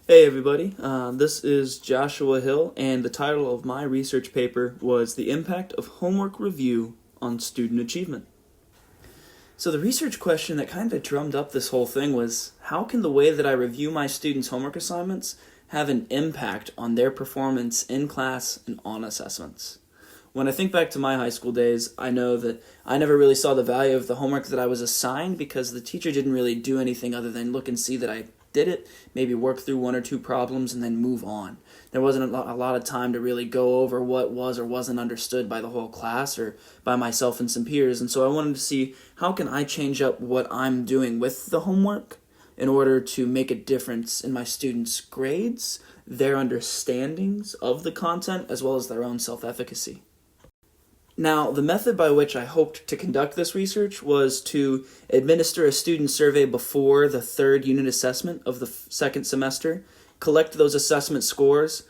Hey everybody, this is Joshua Hill, and the title of my research paper was The Impact of Homework Review on Student Achievement. So the research question that kind of drummed up this whole thing was, how can the way that I review my students' homework assignments have an impact on their performance in class and on assessments? When I think back to my high school days, I know that I never really saw the value of the homework that I was assigned because the teacher didn't really do anything other than look and see that I did it, maybe work through one or two problems, and then move on. There wasn't a lot of time to really go over what was or wasn't understood by the whole class or by myself and some peers, and so I wanted to see how can I change up what I'm doing with the homework in order to make a difference in my students' grades, their understandings of the content, as well as their own self-efficacy. Now, the method by which I hoped to conduct this research was to administer a student survey before the third unit assessment of the second semester, collect those assessment scores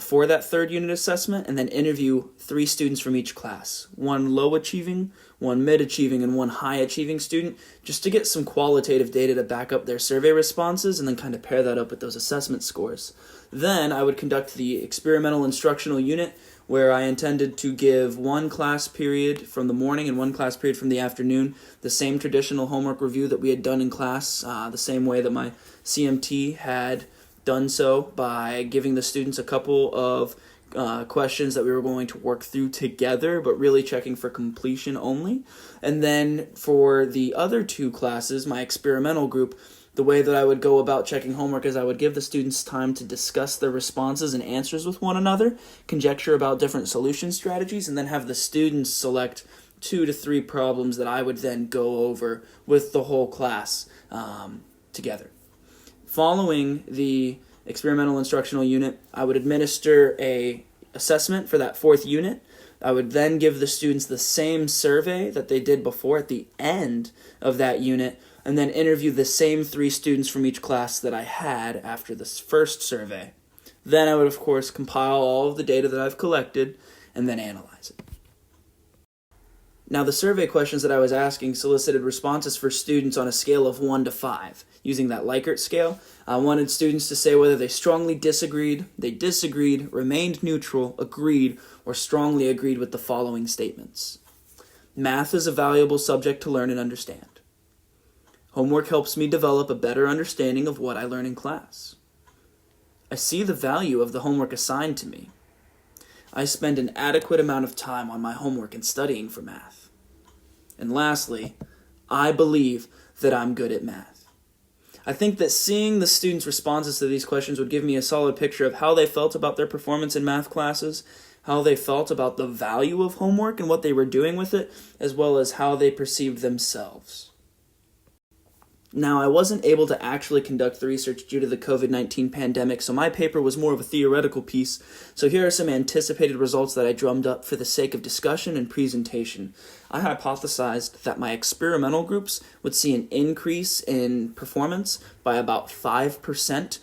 for that third unit assessment, and then interview 3 students from each class, 1 low achieving, 1 mid achieving, and 1 high achieving student, just to get some qualitative data to back up their survey responses and then kind of pair that up with those assessment scores. Then I would conduct the experimental instructional unit, where I intended to give 1 class period from the morning and 1 class period from the afternoon, the same traditional homework review that we had done in class, the same way that my CMT had done so, by giving the students a couple of questions that we were going to work through together, but really checking for completion only. And then for the other 2 classes, my experimental group, the way that I would go about checking homework is I would give the students time to discuss their responses and answers with one another, conjecture about different solution strategies, and then have the students select 2 to 3 problems that I would then go over with the whole class together. Following the experimental instructional unit, I would administer a assessment for that 4th unit. I would then give the students the same survey that they did before at the end of that unit, and then interview the same 3 students from each class that I had after this first survey. Then I would, of course, compile all of the data that I've collected and then analyze it. Now, the survey questions that I was asking solicited responses for students on a scale of 1 to 5. Using that Likert scale, I wanted students to say whether they strongly disagreed, they disagreed, remained neutral, agreed, or strongly agreed with the following statements. Math is a valuable subject to learn and understand. Homework helps me develop a better understanding of what I learn in class. I see the value of the homework assigned to me. I spend an adequate amount of time on my homework and studying for math. And lastly, I believe that I'm good at math. I think that seeing the students' responses to these questions would give me a solid picture of how they felt about their performance in math classes, how they felt about the value of homework and what they were doing with it, as well as how they perceived themselves. Now, I wasn't able to actually conduct the research due to the COVID-19 pandemic, so my paper was more of a theoretical piece. So here are some anticipated results that I drummed up for the sake of discussion and presentation. I hypothesized that my experimental groups would see an increase in performance by about 5%,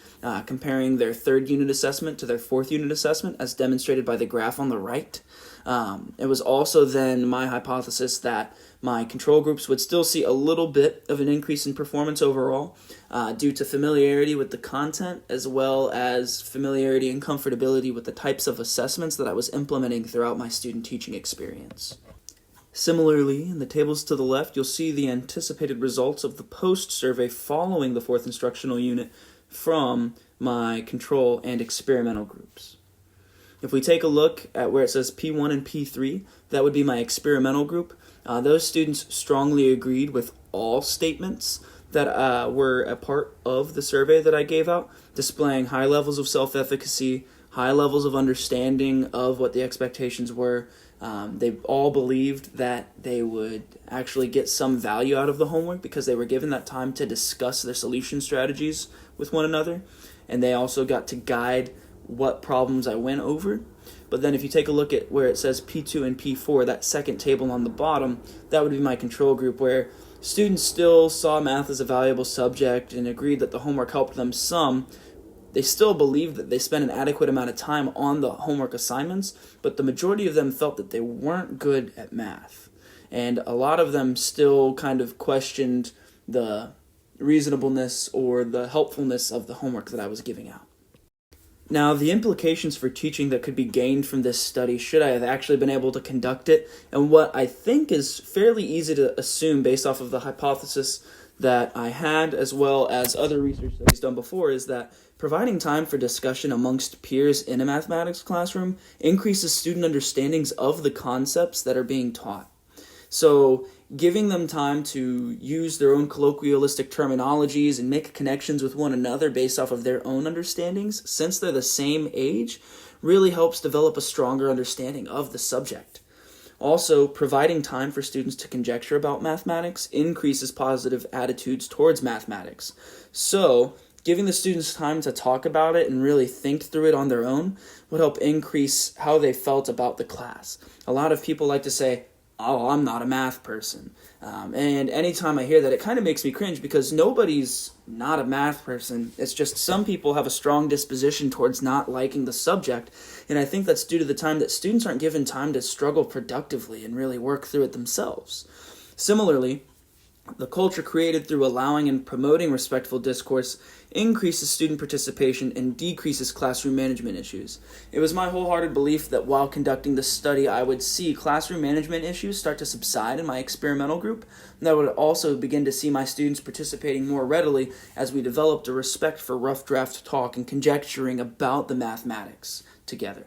comparing their 3rd unit assessment to their 4th unit assessment, as demonstrated by the graph on the right. It was also then my hypothesis that my control groups would still see a little bit of an increase in performance overall due to familiarity with the content, as well as familiarity and comfortability with the types of assessments that I was implementing throughout my student teaching experience. Similarly, in the tables to the left, you'll see the anticipated results of the post-survey following the 4th instructional unit from my control and experimental groups. If we take a look at where it says P1 and P3, that would be my experimental group. Those students strongly agreed with all statements that were a part of the survey that I gave out, displaying high levels of self-efficacy, high levels of understanding of what the expectations were. They all believed that they would actually get some value out of the homework because they were given that time to discuss their solution strategies with one another, and they also got to guide what problems I went over. But then if you take a look at where it says P2 and P4, that second table on the bottom, that would be my control group, where students still saw math as a valuable subject and agreed that the homework helped them some. They still believed that they spent an adequate amount of time on the homework assignments, but the majority of them felt that they weren't good at math. And a lot of them still kind of questioned the reasonableness or the helpfulness of the homework that I was giving out. Now, the implications for teaching that could be gained from this study, should I have actually been able to conduct it, and what I think is fairly easy to assume based off of the hypothesis that I had, as well as other research studies done before, is that providing time for discussion amongst peers in a mathematics classroom increases student understandings of the concepts that are being taught. So giving them time to use their own colloquialistic terminologies and make connections with one another based off of their own understandings, since they're the same age, really helps develop a stronger understanding of the subject. Also, providing time for students to conjecture about mathematics increases positive attitudes towards mathematics. So, giving the students time to talk about it and really think through it on their own would help increase how they felt about the class. A lot of people like to say, "Oh, I'm not a math person." And anytime I hear that, it kind of makes me cringe because nobody's not a math person. It's just some people have a strong disposition towards not liking the subject. And I think that's due to the time that students aren't given time to struggle productively and really work through it themselves. Similarly, the culture created through allowing and promoting respectful discourse increases student participation and decreases classroom management issues. It was my wholehearted belief that while conducting this study, I would see classroom management issues start to subside in my experimental group, and I would also begin to see my students participating more readily as we developed a respect for rough draft talk and conjecturing about the mathematics together.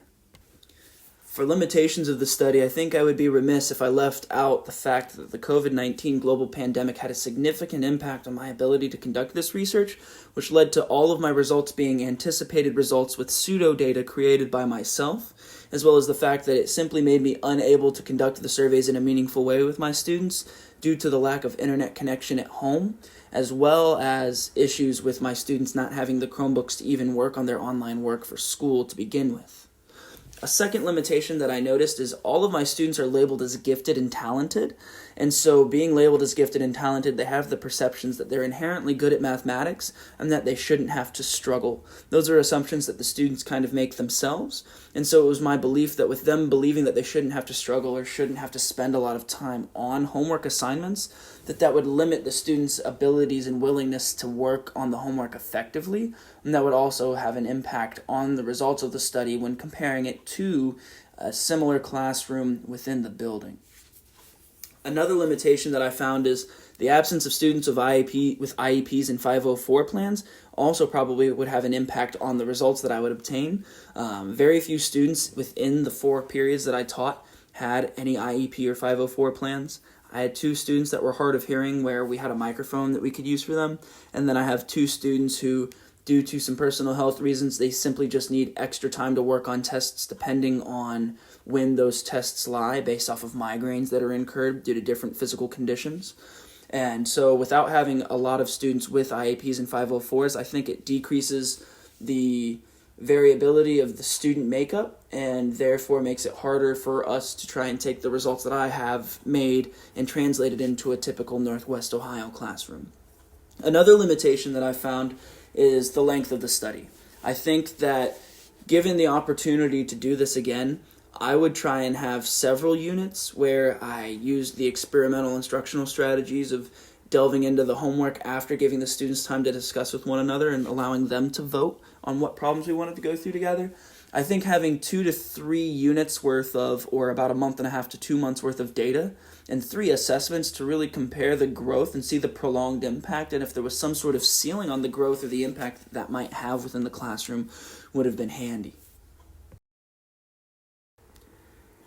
For limitations of the study, I think I would be remiss if I left out the fact that the COVID-19 global pandemic had a significant impact on my ability to conduct this research, which led to all of my results being anticipated results with pseudo-data created by myself, as well as the fact that it simply made me unable to conduct the surveys in a meaningful way with my students due to the lack of internet connection at home, as well as issues with my students not having the Chromebooks to even work on their online work for school to begin with. A second limitation that I noticed is all of my students are labeled as gifted and talented, and so being labeled as gifted and talented, they have the perceptions that they're inherently good at mathematics and that they shouldn't have to struggle. Those are assumptions that the students kind of make themselves, and so it was my belief that with them believing that they shouldn't have to struggle or shouldn't have to spend a lot of time on homework assignments, that would limit the students' abilities and willingness to work on the homework effectively, and that would also have an impact on the results of the study when comparing it to a similar classroom within the building. Another limitation that I found is the absence of students with IEPs and 504 plans also probably would have an impact on the results that I would obtain. Very few students within the 4 periods that I taught had any IEP or 504 plans. I had 2 students that were hard of hearing where we had a microphone that we could use for them, and then I have 2 students who, due to some personal health reasons, they simply just need extra time to work on tests depending on when those tests lie based off of migraines that are incurred due to different physical conditions. And so without having a lot of students with IEPs and 504s, I think it decreases the variability of the student makeup and therefore makes it harder for us to try and take the results that I have made and translate it into a typical Northwest Ohio classroom. Another limitation that I found is the length of the study. I think that given the opportunity to do this again, I would try and have several units where I used the experimental instructional strategies of delving into the homework after giving the students time to discuss with one another and allowing them to vote on what problems we wanted to go through together. I think having 2 to 3 units worth of, or about a month and a half to 2 months worth of data, and 3 assessments to really compare the growth and see the prolonged impact, and if there was some sort of ceiling on the growth or the impact that might have within the classroom would have been handy.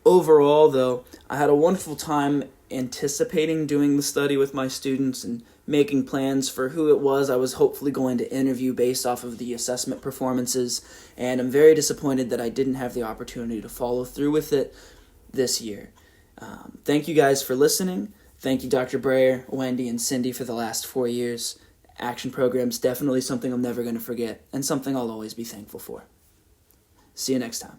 Overall, though, I had a wonderful time anticipating doing the study with my students and making plans for who it was I was hopefully going to interview based off of the assessment performances, and I'm very disappointed that I didn't have the opportunity to follow through with it this year. Thank you guys for listening. Thank you, Dr. Breyer, Wendy, and Cindy for the last 4 years. Action program's definitely something I'm never going to forget, and something I'll always be thankful for. See you next time.